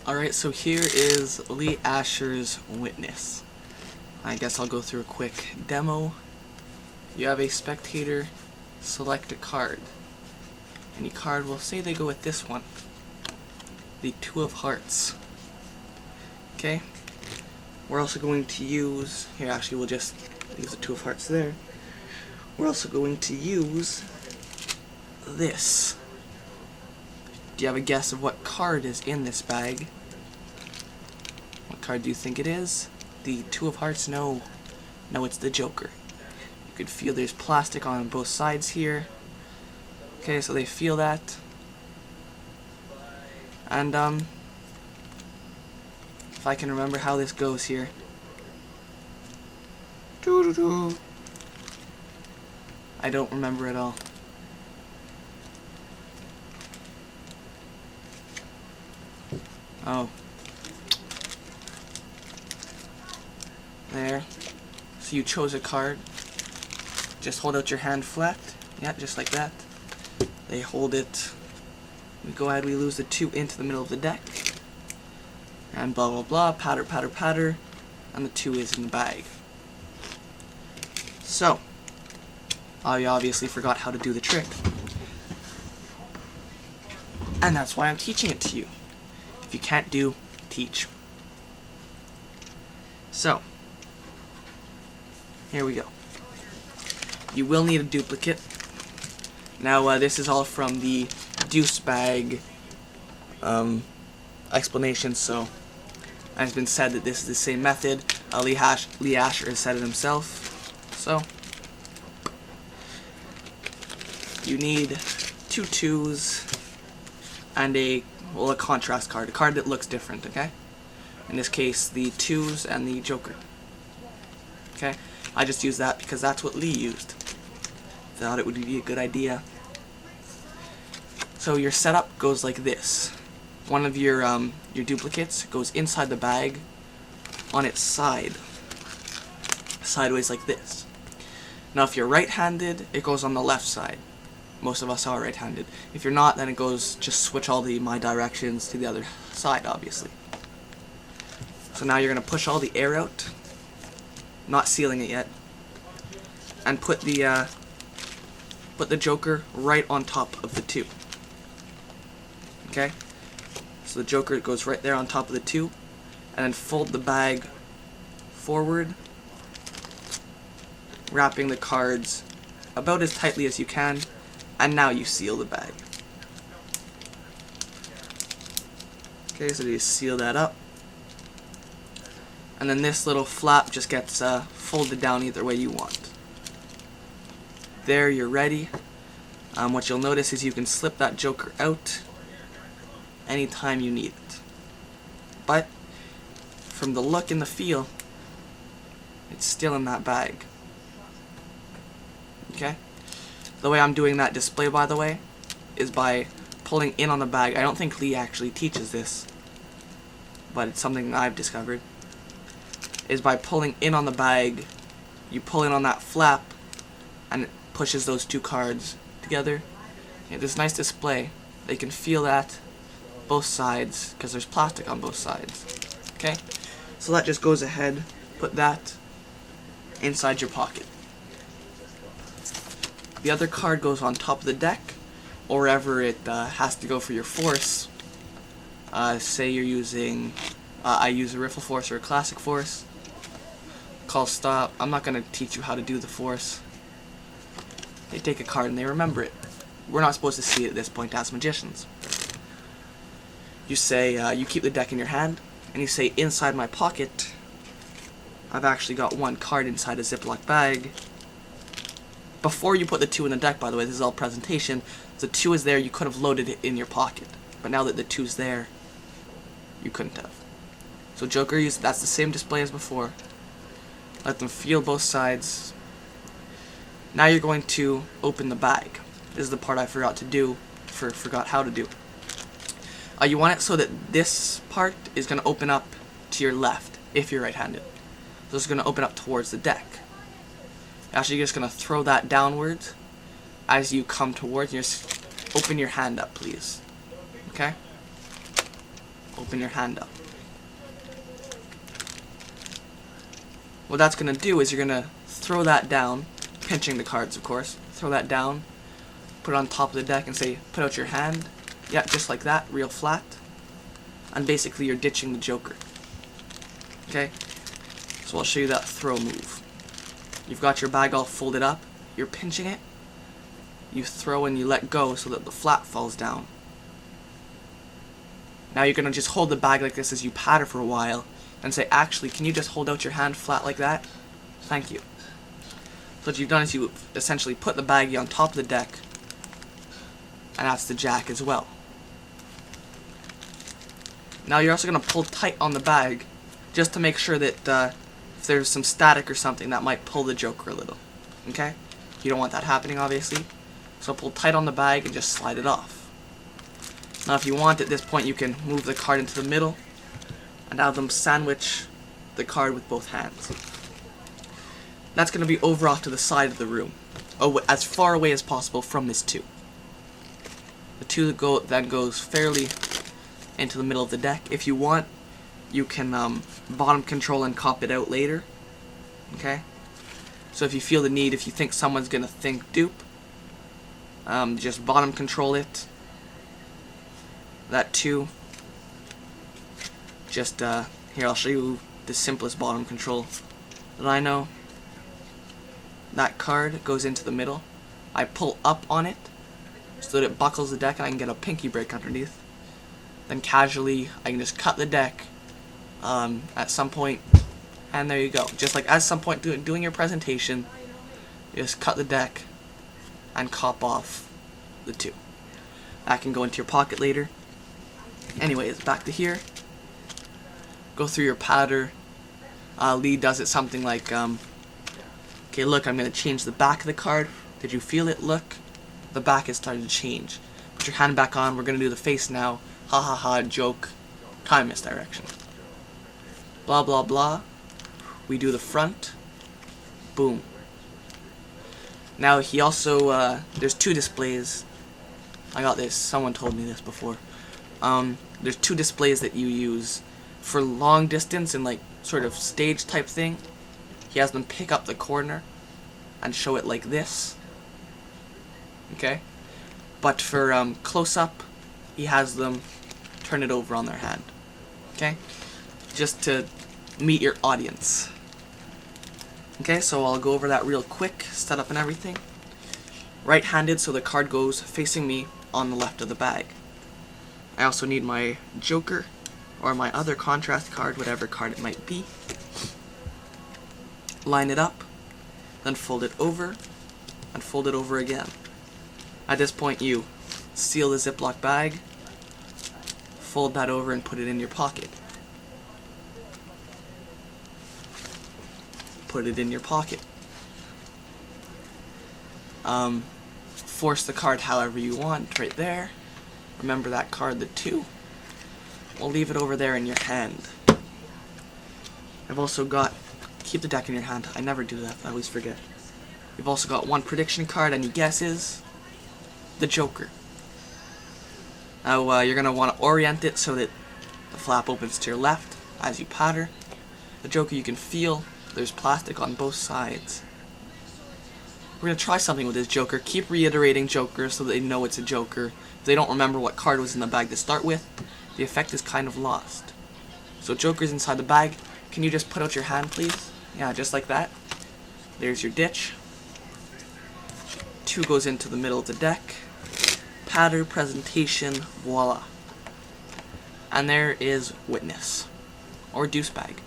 Alright, so here is Lee Asher's Witness. I guess I'll go through a quick demo. You have a spectator select a card. Any card, will say they go with this one. The Two of Hearts. Okay? We're also going to use, here actually we'll just leave the Two of Hearts there. We're also going to use this. Do you have a guess of what card is in this bag? What card do you think it is? The Two of Hearts? No. No, it's the Joker. You could feel there's plastic on both sides here. Okay, so they feel that. And, if I can remember how this goes here. I don't remember at all. Oh. There. So you chose a card. Just hold out your hand flat. Yeah, just like that. They hold it. We go ahead, we lose the 2 into the middle of the deck. And blah blah blah, patter patter patter. And the 2 is in the bag. So, I obviously forgot how to do the trick. And that's why I'm teaching it to you. If you can't do, teach. So, here we go. You will need a duplicate. Now, this is all from the Deuce Bag explanation, so it's been said that this is the same method. Lee Asher has said it himself. So, you need 2 twos and a contrast card, a card that looks different, okay? In this case, the 2s and the Joker. Okay? I just used that because that's what Lee used. Thought it would be a good idea. So your setup goes like this. One of your duplicates goes inside the bag on its side. Sideways like this. Now if you're right-handed, it goes on the left side. Most of us are right-handed. If you're not, then it goes, just switch all my directions to the other side, obviously. So now you're going to push all the air out, not sealing it yet, and put the Joker right on top of the 2. Okay? So the Joker goes right there on top of the 2, and then fold the bag forward, wrapping the cards about as tightly as you can. And now you seal the bag. Okay, so you seal that up. And then this little flap just gets folded down either way you want. There, you're ready. What you'll notice is you can slip that Joker out anytime you need it. But, from the look and the feel, it's still in that bag. Okay? The way I'm doing that display, by the way, is by pulling in on the bag. I don't think Lee actually teaches this, but it's something I've discovered. Is by pulling in on the bag, you pull in on that flap, and it pushes those 2 cards together. You get this nice display. They can feel that both sides, because there's plastic on both sides. Okay? So that just goes ahead, put that inside your pocket. The other card goes on top of the deck, or wherever it has to go for your force. Say you're using, I use a Riffle Force or a Classic Force. Call stop. I'm not going to teach you how to do the force. They take a card and they remember it. We're not supposed to see it at this point as magicians. You say, you keep the deck in your hand, and you say, inside my pocket, I've actually got 1 card inside a Ziploc bag. Before you put the 2 in the deck, by the way, this is all presentation. The 2 is there, you could have loaded it in your pocket. But now that the 2's there, you couldn't have. So Joker, that's the same display as before. Let them feel both sides. Now you're going to open the bag. This is the part I forgot to do, forgot how to do. You want it so that this part is going to open up to your left, if you're right-handed. So it's going to open up towards the deck. Actually, you're just going to throw that downwards as you come towards, and you just open your hand up, please. Okay? open your hand up. What that's going to do is you're going to throw that down, pinching the cards of course, throw that down, put it on top of the deck and say, put out your hand. Yeah, just like that, real flat. And basically you're ditching the joker. Okay? So I'll show you that throw move. You've got your bag all folded up, you're pinching it, you throw and you let go so that the flat falls down. Now you're going to just hold the bag like this as you patter for a while and say, actually, can you just hold out your hand flat like that? Thank you. So what you've done is you essentially put the baggie on top of the deck, and that's the jack as well. Now you're also going to pull tight on the bag just to make sure that if there's some static or something that might pull the joker a little. Okay? You don't want that happening obviously. So pull tight on the bag and just slide it off. Now if you want at this point you can move the card into the middle and have them sandwich the card with both hands. That's going to be over off to the side of the room, as far away as possible from this 2. The 2 then goes fairly into the middle of the deck. If you want, you can bottom control and cop it out later. Okay? So if you feel the need, if you think someone's going to think dupe, just bottom control it. That 2. Just, here I'll show you the simplest bottom control that I know. That card goes into the middle. I pull up on it so that it buckles the deck and I can get a pinky break underneath. Then casually I can just cut the deck at some point, and there you go. Just like at some point doing your presentation, you just cut the deck and cop off the 2. That can go into your pocket later. Anyways, back to here. Go through your patter. Lee does it something like, okay, look, I'm going to change the back of the card. Did you feel it? Look, the back is starting to change. Put your hand back on. We're going to do the face now. Ha ha ha, joke. Time misdirection. Blah blah blah. We do the front. Boom. Now he also, there's 2 displays. I got this. Someone told me this before. There's 2 displays that you use for long distance and like sort of stage type thing. He has them pick up the corner and show it like this. Okay? But for close up, he has them turn it over on their hand. Okay? Just to meet your audience. Okay, so I'll go over that real quick, setup and everything. Right-handed, so the card goes facing me on the left of the bag. I also need my joker, or my other contrast card, whatever card it might be. Line it up, then fold it over, and fold it over again. At this point you seal the Ziploc bag, fold that over and put it in your pocket. Put it in your pocket. Force the card however you want, right there. Remember that card, the 2. We'll leave it over there in your hand. I've also got, keep the deck in your hand. I never do that, I always forget. You've also got 1 prediction card, any guesses? The joker. Now you're going to want to orient it so that the flap opens to your left as you patter. The joker you can feel, there's plastic on both sides. We're going to try something with this joker. Keep reiterating joker so they know it's a joker. If they don't remember what card was in the bag to start with, the effect is kind of lost. So joker's inside the bag. Can you just put out your hand, please? Yeah, just like that. There's your ditch. 2 goes into the middle of the deck. Patter, presentation, voila. And there is witness. Or deuce bag.